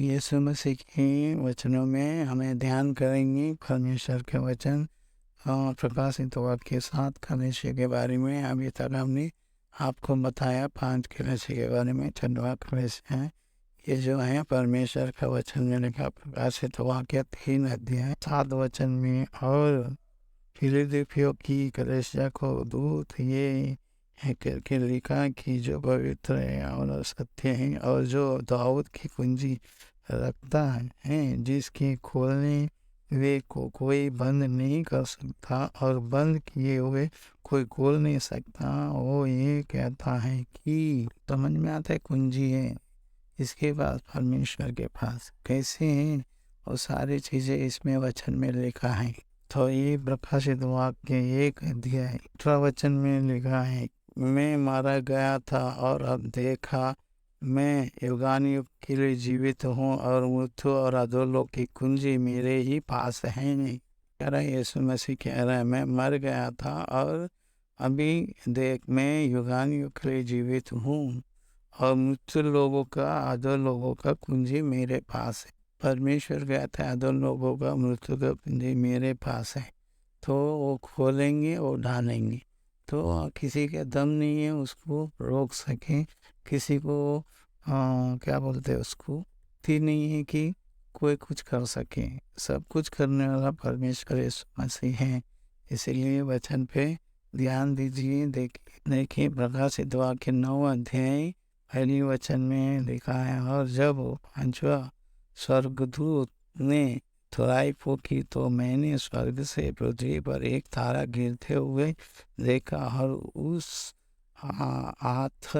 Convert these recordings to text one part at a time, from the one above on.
यीशु मसीह के वचनों में हमें ध्यान करेंगे। परमेश्वर के वचन प्रकाशित वाक्य के 7 कलीसिया के बारे में अभी तक हमने आपको बताया। 5 कलीसिया के बारे में 6वां कलीसिया है। ये जो है परमेश्वर का वचन में लिखा प्रकाशित वाक्य 3 अध्याय 7 वचन में। और फिलिप्पियों की कलीसिया को दूत ये है करके लिखा कि जो पवित्र है और सत्य है और जो दाऊद की कुंजी रखता है, जिसके खोलने वे को कोई बंद नहीं कर सकता और बंद किए हुए कोई खोल नहीं सकता। वो ये कहता है कि समझ में आता है, कुंजी है इसके पास, परमेश्वर के पास कैसे है और सारी चीज़ें इसमें वचन में लिखा है। तो ये प्रकाशित वाक्य 1 अध्याय 18 वचन में लिखा है, मैं मारा गया था और अब देखा मैं युगानुयुग के लिए जीवित हूँ और मृत्यु और अधोलोक की कुंजी मेरे ही पास है। कह रहा है यीशु मसीह, कह रहा है मैं मर गया था और अभी देख मैं युगानुयुग के लिए जीवित हूँ और मृत्यु लोगों का अधोलोकों का कुंजी मेरे पास है। परमेश्वर कहता है अधोलोकों लोगों का मृत्यु का कुंजी मेरे पास है, तो वो खोलेंगे और ढालेंगे। तो किसी का दम नहीं है उसको रोक सके, किसी को क्या बोलते हैं उसको थी नहीं है कि कोई कुछ कर सके। सब कुछ करने वाला परमेश्वर यीशु मसीह है। इसीलिए वचन पे ध्यान दीजिए। देखिए प्रकाशित वाक्य 9 अध्याय 1 वचन में लिखा है, और जब 5वां स्वर्गदूत ने थोड़ाई फूकी तो मैंने स्वर्ग से पृथ्वी पर एक तारा गिरते हुए देखा और उस हाथ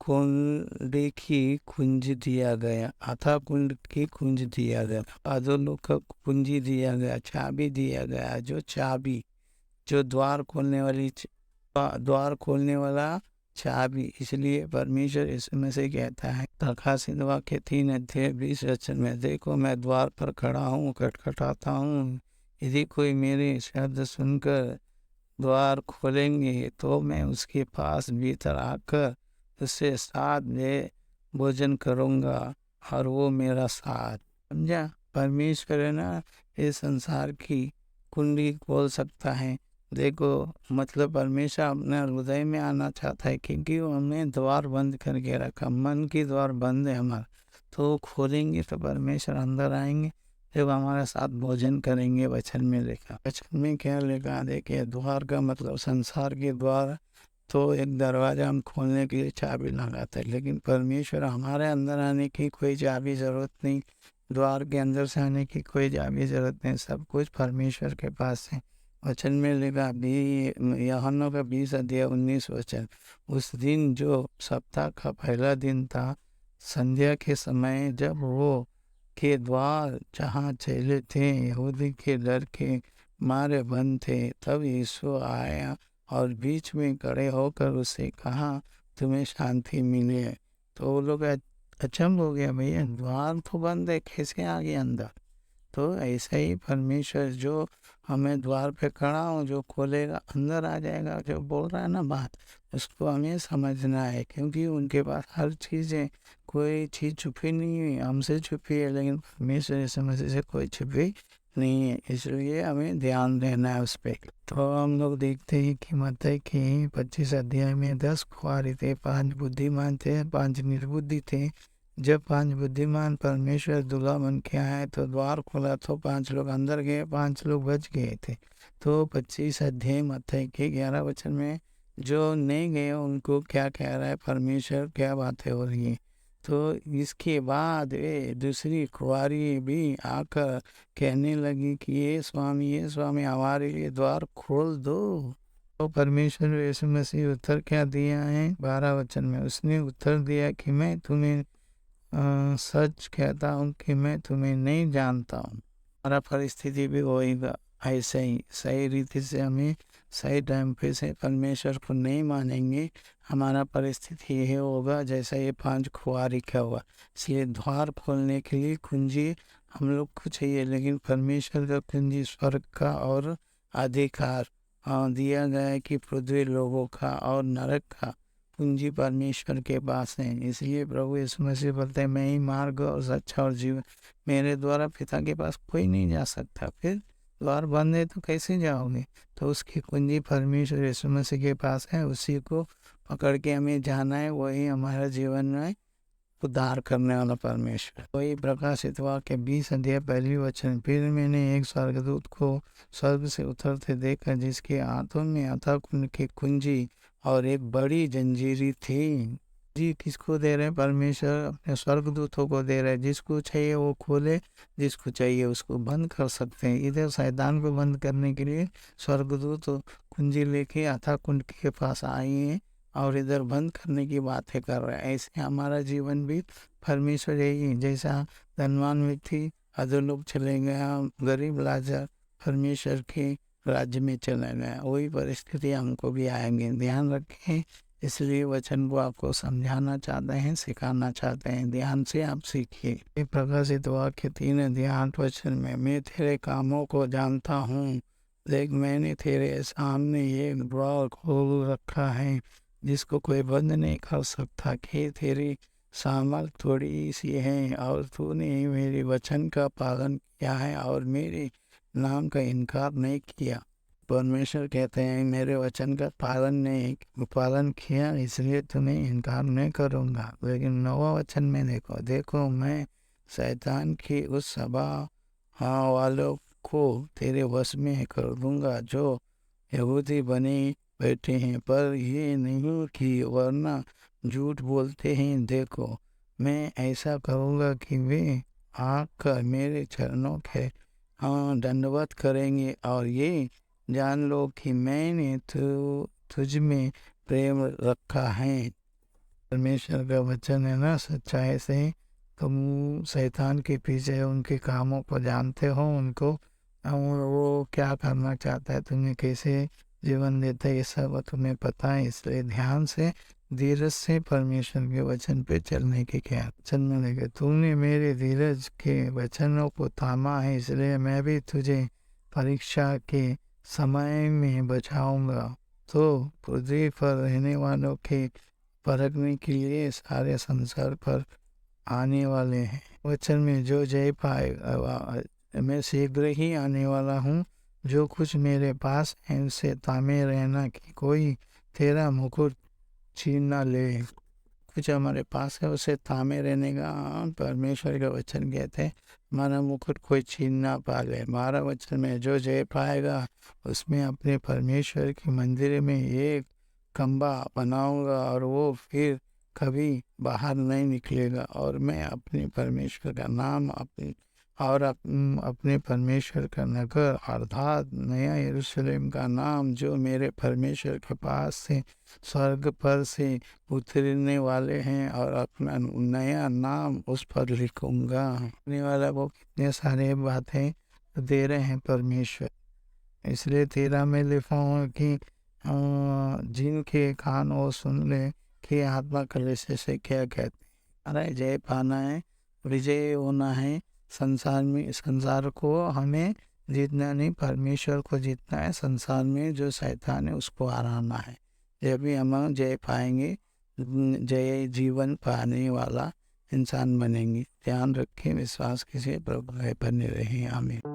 कुंड की कुंज दिया गया, अथा कुंड की कुंज दिया गया, अधोलोक का कुंजी दिया गया, चाबी दिया गया, जो चाबी जो द्वार खोलने वाला चाबी। इसलिए परमेश्वर इसमें से कहता है प्रकाशित वाक्य 3 अध्याय 20 वचन में, देखो मैं द्वार पर खड़ा हूँ, खटखटाता हूँ, यदि कोई मेरे शब्द सुनकर द्वार खोलेंगे तो मैं उसके पास भीतर आकर उससे साथ में भोजन करूँगा और वो मेरा साथ। समझा? परमेश्वर है ना, इस संसार की कुंडी खोल सकता है। देखो मतलब परमेश्वर अपने हृदय में आना चाहता है, क्योंकि वो हमने द्वार बंद करके रखा, मन की द्वार बंद है हमारा। तो खोलेंगे तो परमेश्वर अंदर आएंगे, जब हमारे साथ भोजन करेंगे। वचन में लिखा, वचन में क्या लिखा देखिए, द्वार का मतलब संसार के द्वार। तो एक दरवाजा हम खोलने के लिए चाबी लगाते हैं, लेकिन परमेश्वर हमारे अंदर आने की कोई चाबी जरूरत नहीं, द्वार के अंदर से आने की कोई चाबी जरूरत नहीं, सब कुछ परमेश्वर के पास है। वचन में लिखा यूहन्ना का 20 अध्याय 19 वचन, उस दिन जो सप्ताह का पहला दिन था, संध्या के समय, जब वो के द्वार जहाँ चले थे यहूदी के डर के मारे बंद थे, तब यीशु आया और बीच में खड़े होकर उससे कहा तुम्हें शांति मिले। तो वो लोग अचंभ हो गया, भैया द्वार तो बंद है, कैसे आ गए अंदर। तो ऐसा ही परमेश्वर जो हमें द्वार पे खड़ा हो, जो खोलेगा अंदर आ जाएगा। जो बोल रहा है ना बात, उसको हमें समझना है, क्योंकि उनके पास हर चीज़ है, कोई चीज़ छुपी नहीं है। हमसे छुपी है लेकिन परमेश्वर यीशु मसीह से कोई छुपी नहीं है, इसलिए हमें ध्यान देना है उस पर। तो हम लोग देखते हैं कि मत्ती की 25 अध्याय में 10 कुंवारी थे, 5 बुद्धिमान थे, 5 निर्बुद्धि थे। जब 5 बुद्धिमान परमेश्वर दूल्हा बन के आए तो द्वार खोला तो 5 लोग अंदर गए, 5 लोग बच गए थे। तो 25 अध्याय मत्ती के 11 वचन में जो नहीं गए उनको क्या कह रहा है परमेश्वर, क्या बातें हो रही है। तो इसके बाद वे दूसरी कुंवारी भी आकर कहने लगी कि ये स्वामी हमारे लिए द्वार खोल दो। तो परमेश्वर यीशु मसीह उत्तर क्या दिया है 12 वचन में, उसने उत्तर दिया कि मैं तुम्हें सच कहता हूँ कि मैं तुम्हें नहीं जानता हूँ। हमारा परिस्थिति भी होएगा ऐसे ही, सही रीति से हमें सही टाइम पे से परमेश्वर को नहीं मानेंगे, हमारा परिस्थिति ये होगा जैसा ये 5 कुंवारी का हुआ। इसलिए द्वार खोलने के लिए कुंजी हम लोग को चाहिए, लेकिन परमेश्वर का कुंजी स्वर्ग का और अधिकार दिया गया है कि पृथ्वी लोगों का और नरक का कुंजी परमेश्वर के पास है। इसलिए प्रभु यीशु मसीह बोलते हैं, मैं ही मार्ग और सच्चा और जीवन, मेरे द्वारा पिता के पास कोई नहीं जा सकता। फिर द्वार बंद है तो कैसे जाओगे? तो उसकी कुंजी परमेश्वर यीशु मसीह के पास है, उसी को पकड़ के हमें जाना है। वही हमारा जीवन में उद्धार करने वाला परमेश्वर। वही प्रकाशित वाक्य 20 अध्याय 1 वचन, फिर मैंने एक स्वर्गदूत को स्वर्ग से उतरते देखा, जिसके हाथों में अथाह कुंड की कुंजी और एक बड़ी जंजीरी थी। जी किसको दे रहे हैं? परमेश्वर अपने स्वर्गदूतों को दे रहे हैं। जिसको चाहिए वो खोले, जिसको चाहिए उसको बंद कर सकते हैं। इधर शैतान को बंद करने के लिए स्वर्गदूत कुंजी लेके अथाह कुंड के पास आए हैं और इधर बंद करने की बातें कर रहे हैं। ऐसे हमारा जीवन भी परमेश्वर यही, जैसा धनवान व्यक्ति अधोलोक चले गया, गरीब लाचार परमेश्वर के राज्य में चले गया, वही परिस्थिति हमको भी आएंगे। ध्यान रखें। इसलिए वचन को आपको समझाना चाहते हैं, सिखाना चाहते हैं। ध्यान से आप सीखिए। प्रकाशित वाक्य 3 अध्याय 8 वचन में, मैं तेरे कामों को जानता हूँ, देख मैंने तेरे सामने एक द्वार खोल रखा है, जिसको कोई बंद नहीं कर सकता। कि तेरी सामर्थ थोड़ी सी है और तूने मेरे वचन का पालन किया है और मेरे नाम का इनकार नहीं किया। परमेश्वर कहते हैं, मेरे वचन का पालन किया, इसलिए तुम्हें इनकार नहीं करूँगा। लेकिन 9वां वचन में देखो मैं शैतान की उस सभा वालों को तेरे वश में कर दूंगा, जो यहूदी बने बैठे हैं पर ये नहीं कि वरना झूठ बोलते हैं। देखो मैं ऐसा करूँगा कि वे आकर मेरे चरणों के दंडवत करेंगे और ये जान लो कि मैंने तुझ में प्रेम रखा है। परमेश्वर का वचन है ना, सच्चाई से तुम शैतान के पीछे उनके कामों को जानते हो, उनको और वो क्या करना चाहता है, तुम्हें कैसे जीवन देता है, ये सब तुम्हें पता है। इसलिए ध्यान से धीरज से परमेश्वर के वचन पे चलने की क्या वचन में लगे। तुमने मेरे धीरज के वचनों को थामा है, इसलिए मैं भी तुझे परीक्षा के समय में बचाऊंगा। तो पृथ्वी पर रहने वालों के परखने के लिए सारे संसार पर आने वाले हैं। वचन में जो जय पाएगा, मैं शीघ्र ही आने वाला हूँ। जो कुछ मेरे पास है उसे थामे रहना कि कोई तेरा मुकुट छीन ना ले। कुछ हमारे पास है उसे थामे रहने का परमेश्वर का वचन कहते हैं, हमारा मुकुट कोई छीन ना पाले। हमारा वचन में जो जय पाएगा उसमें अपने परमेश्वर के मंदिर में एक खंबा बनाऊंगा और वो फिर कभी बाहर नहीं निकलेगा। और मैं अपने परमेश्वर का नाम अपने परमेश्वर का नगर अर्थात नया यरूशलेम का नाम, जो मेरे परमेश्वर के पास से स्वर्ग पर से उतरने वाले हैं, और अपना नया नाम उस पर लिखूंगा। आने वाला वो कितने सारे बातें दे रहे हैं परमेश्वर। इसलिए 13 में लिखा हूँ कि जिनके कान वो सुन ले कि आत्मा कलीसिया से क्या कहते। अरे जय पाना है, विजय होना है संसार में। संसार को हमें जीतना नहीं, परमेश्वर को जीतना है। संसार में जो शैतान है उसको हराना है। जब भी हम जय पाएंगे, जय जीवन पाने वाला इंसान बनेंगे। ध्यान रखें, विश्वास कीजिए, प्रभु बने रहें। आमीन।